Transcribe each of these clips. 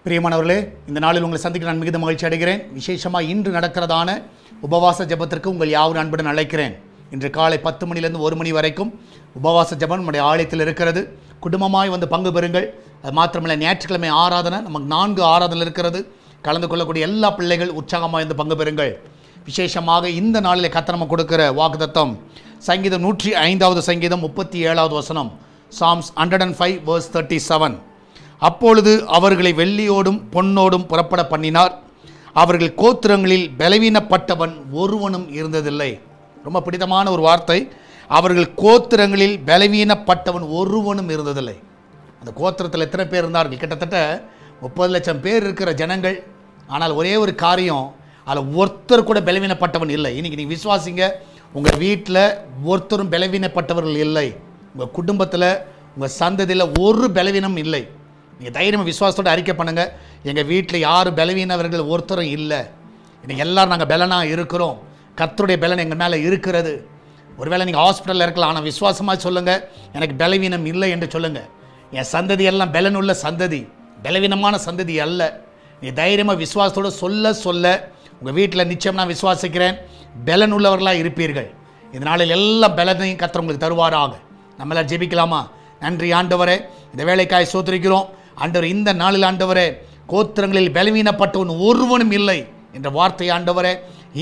பிரியமானவர்களே, இந்த நாளில் உங்களை சந்திக்க நான் மிகுந்த மகிழ்ச்சி அடைகிறேன். விசேஷமாக இன்று நடக்கிறதான உபவாச ஜெபத்திற்கு உங்கள் யாவரும் அன்புடன் அழைக்கிறேன். இன்று காலை 10 மணிலேருந்து 1 மணி வரைக்கும் உபவாச ஜெபம் நம்முடைய ஆலயத்தில் இருக்கிறது. குடும்பமாய் வந்து பங்கு பெறுங்கள். அது மாத்திரமில்லை, ஞாயிற்றுக்கிழமை ஆராதனை நமக்கு 4 ஆராதனை இருக்கிறது. கலந்து கொள்ளக்கூடிய எல்லா பிள்ளைகள் உற்சாகமாக வந்து பங்கு பெறுங்கள். விசேஷமாக இந்த நாளில் கர்த்தர் நமக்கு கொடுக்கிற வாக்குத்தத்தம் சங்கீதம் 105வது சங்கீதம் 37வது வசனம், Psalms 105 verse 37. அப்பொழுது அவர்களை வெள்ளியோடும் பொன்னோடும் புறப்பட பண்ணினார், அவர்கள் கோத்திரங்களில் பலவீனப்பட்டவன் ஒருவனும் இருந்ததில்லை. ரொம்ப பிடித்தமான ஒரு வார்த்தை. அவர்கள் கோத்திரங்களில் பலவீனப்பட்டவன் ஒருவனும் இருந்ததில்லை. அந்த கோத்திரத்தில் எத்தனை பேர் இருந்தார்கள்? கிட்டத்தட்ட 30 லட்சம் பேர் இருக்கிற ஜனங்கள். ஆனால் ஒரே ஒரு காரியம், அதில் ஒருத்தர் கூட பலவீனப்பட்டவன் இல்லை. இன்றைக்கி நீங்கள் விசுவாசிங்க, உங்கள் வீட்டில் ஒருத்தரும் பலவீனப்பட்டவர்கள் இல்லை. உங்கள் குடும்பத்தில், உங்கள் சந்ததியில் ஒரு பலவீனம் இல்லை. நீங்கள் தைரியமாக விசுவாசத்தோடு அறிக்கை பண்ணுங்கள், எங்கள் வீட்டில் யாரும் பலவீனவர்கள் ஒருத்தரும் இல்லை. இன்றைக்கி எல்லோரும் நாங்கள் பலனாக இருக்கிறோம். கர்த்தருடைய பலன் எங்கள் மேலே இருக்கிறது. ஒருவேளை நீங்கள் ஹாஸ்பிட்டலில் இருக்கலாம், ஆனால் விசுவாசமாக சொல்லுங்கள், எனக்கு பலவீனம் இல்லை என்று சொல்லுங்கள். என் சந்ததி எல்லாம் பலனுள்ள சந்ததி, பலவீனமான சந்ததி அல்ல. நீ தைரியமாக விசுவாசத்தோடு சொல்ல உங்கள் வீட்டில் நிச்சயம் நான் விசுவாசிக்கிறேன், பலனுள்ளவர்களாக இருப்பீர்கள். இந்த நாளில் எல்லா பலனையும் கர்த்தர் உங்களுக்கு தருவாராக. நம்மளால் ஜெபிக்கலாமா? நன்றி ஆண்டவரே, இந்த வேலைக்காய் சோத்திருக்கிறோம். ஆண்டவர், இந்த நாளில் ஆண்டவரே, கோத்திரங்களில் பலவீனப்பட்டவன் ஒருவனும் இல்லை என்ற வார்த்தை ஆண்டவரே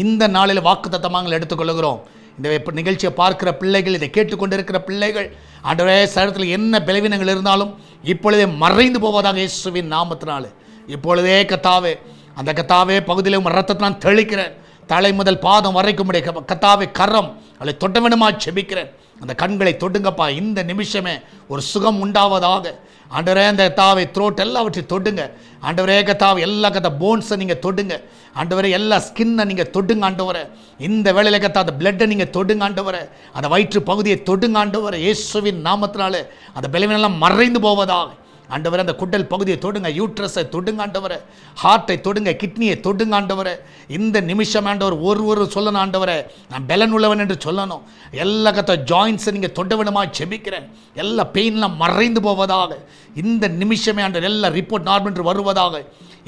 இந்த நாளில் வாக்குத்தத்தமாக எடுத்துக்கொள்கிறோம். இந்த நிகழ்ச்சியை பார்க்கிற பிள்ளைகள், இதை கேட்டுக்கொண்டிருக்கிற பிள்ளைகள் ஆண்டவரே, சரீரத்தில் என்ன பலவீனங்கள் இருந்தாலும் இப்பொழுதே மறைந்து போவதாக இயேசுவின் நாமத்தினாலே. இப்பொழுதே கர்த்தாவே, அந்த கர்த்தாவே பகுதியில் ரத்தத்தை நான் தெளிக்கிறேன். தலை முதல் பாதம் வரைக்கும் கர்த்தாவே கரம் அதை தொட்ட வேணுமா செபிக்கிறேன். அந்த கண்களை தொடுங்கப்பா. இந்த நிமிஷமே ஒரு சுகம் உண்டாவதாக. ஆண்டவரே, அந்த கர்த்தாவே த்ரோட் எல்லாவற்றையும் தொடுங்க. ஆண்டவரே கர்த்தாவே, எல்லா போன்ஸை நீங்கள் தொடுங்க. ஆண்டவரே, எல்லா ஸ்கின்னை நீங்கள் தொடுங்க. ஆண்டவரே, இந்த வேளையில் கர்த்தா அந்த பிளட்டை நீங்கள் தொடுங்க. ஆண்டவரே, அந்த வயிற்று பகுதியை தொடுங்க. ஆண்டவரே, இயேசுவின் நாமத்தினாலே அந்த பலவீனெல்லாம் மறைந்து போவதாக. ஆண்டவரே, அந்த குடல் பகுதியை தொடுங்க, யூட்ரஸை தொடுங்க. ஆண்டவரே, ஹார்ட்டை தொடுங்க, கிட்னியை தொடுங்க. ஆண்டவரே, இந்த நிமிஷம் ஆண்டவர் ஒரு சொல்லணும். ஆண்டவரே, நான் பலன் உள்ளவன் என்று சொல்லணும். எல்லா ஜாயின்ஸை நீங்கள் தொட வேணுமா செபிக்கிறேன். எல்லா பெயின்லாம் மறைந்து போவதாக. இந்த நிமிஷமே ஆண்டவர் எல்லா ரிப்போர்ட் நார்மல் என்று வருவதாக.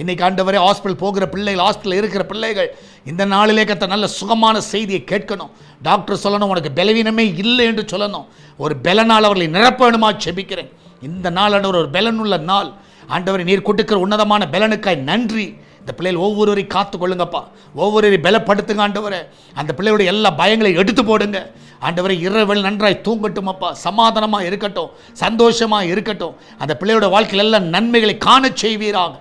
இன்றைக்கி ஆண்டவரே, ஹாஸ்பிட்டல் போகிற பிள்ளைகள், ஹாஸ்பிட்டலில் இருக்கிற பிள்ளைகள் இந்த நாளிலே நல்ல சுகமான செய்தியை கேட்கணும். டாக்டர் சொல்லணும், உனக்கு பலவீனமே இல்லை என்று சொல்லணும். ஒரு பலனால் அவர்களை நிரப்ப வேணுமா செபிக்கிறேன். இந்த நாள் ஆண்டவர் ஒரு பலனுள்ள நாள். ஆண்டவரை, நீர் கொடுக்கிற உன்னதமான பலனுக்காய் நன்றி. இந்த பிள்ளைகள் ஒவ்வொருவரையும் காத்து கொள்ளுங்கப்பா. ஒவ்வொருவரையும் பலப்படுத்துங்க. ஆண்டவரை, அந்த பிள்ளைகளுடைய எல்லா பயங்களையும் எடுத்து போடுங்க. ஆண்டவரை, இரவில் நன்றாய் தூங்கட்டும் அப்பா. சமாதானமாக இருக்கட்டும், சந்தோஷமாக இருக்கட்டும். அந்த பிள்ளையோட வாழ்க்கையில் எல்லா நன்மைகளை காண செய்வீராக.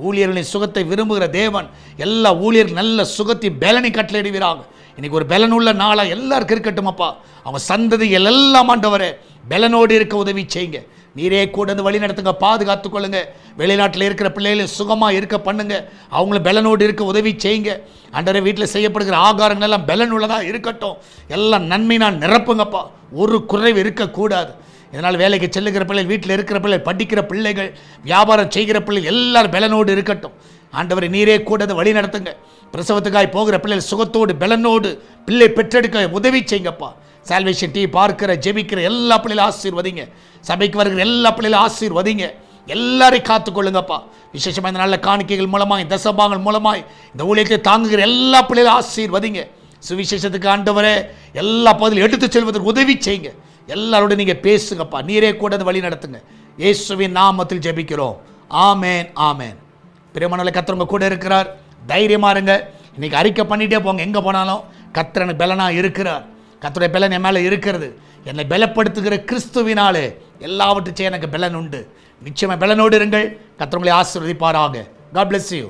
ஊழியர்களின் சுகத்தை விரும்புகிற தேவன் எல்லா ஊழியர்கள் நல்ல சுகத்தை பலனை கட்டளையிடுவீராக. இன்றைக்கி ஒரு பலனுள்ள நாளாக எல்லாருக்கும் இருக்கட்டும் அப்பா. அவங்க சந்ததிகள் எல்லாம் ஆண்டவரே பலனோடு இருக்க உதவி செய்யுங்க. நீரே கூட வந்து வழி நடத்துங்க, பாதுகாத்து கொள்ளுங்க. வெளிநாட்டில் இருக்கிற பிள்ளைகளை சுகமாக இருக்க பண்ணுங்க. அவங்கள பலனோடு இருக்க உதவி செய்யுங்க. ஆண்டவரே, வீட்டில் செய்யப்படுகிற ஆகாரங்கள் எல்லாம் பலனுள்ளதாக இருக்கட்டும். எல்லாம் நன்மை நான் நிரப்புங்கப்பா. ஒரு குறைவு இருக்கக்கூடாது. இதனால் வேலைக்கு செல்லுகிற பிள்ளைகள், வீட்டில் இருக்கிற பிள்ளைகள், படிக்கிற பிள்ளைகள், வியாபாரம் செய்கிற பிள்ளைகள் எல்லாரும் பலனோடு இருக்கட்டும். ஆண்டவரை, நீரே கூட வழி நடத்துங்க. பிரசவத்துக்காய் போகிற பிள்ளைகள் சுகத்தோடு பலனோடு பிள்ளை பெற்றெடுக்க உதவி செய்யுங்கப்பா. சால்வேஷன் டிவி பார்க்கிற ஜெபிக்கிற எல்லா பிள்ளைகளும் ஆசீர்வதிங்க. சபைக்கு வருகிற எல்லா பிள்ளைகளும் ஆசீர்வதிங்க. எல்லாரையும் காத்துக்கொள்ளுங்கப்பா. விசேஷமாக இந்த நல்ல காணிக்கைகள் மூலமாய், தசபாங்கள் மூலமாய் இந்த ஊழியத்தை தாங்குகிற எல்லா பிள்ளைகளும் ஆசீர்வதிங்க. சுவிசேஷத்துக்கு ஆண்டவரே எல்லா பகுதியிலும் எடுத்து செல்வதற்கு உதவி செய்யுங்க. எல்லாரோட நீங்கள் பேசுங்கப்பா. நீரே கூட வழி நடத்துங்க. இயேசுவின் நாமத்தில் ஜெபிக்கிறோம். ஆமேன், ஆமேன். பிரியமானவர்களே, கர்த்தர் உங்க கூட இருக்கிறார். தைரியமாக இருங்க. இன்றைக்கி அறிக்கை பண்ணிகிட்டே போங்க. எங்கே போனாலும் கர்த்தர் எனக்கு பலனாக இருக்கிறார். கர்த்தருடைய பலன் என் மேலே இருக்கிறது. என்னை பலப்படுத்துகிற கிறிஸ்துவினாலே எல்லாவற்றையும் எனக்கு பலன் உண்டு. நிச்சயமாக பலனோடு இருங்கள். கர்த்தர் உங்களை ஆசீர்வதிப்பாராக. God bless you.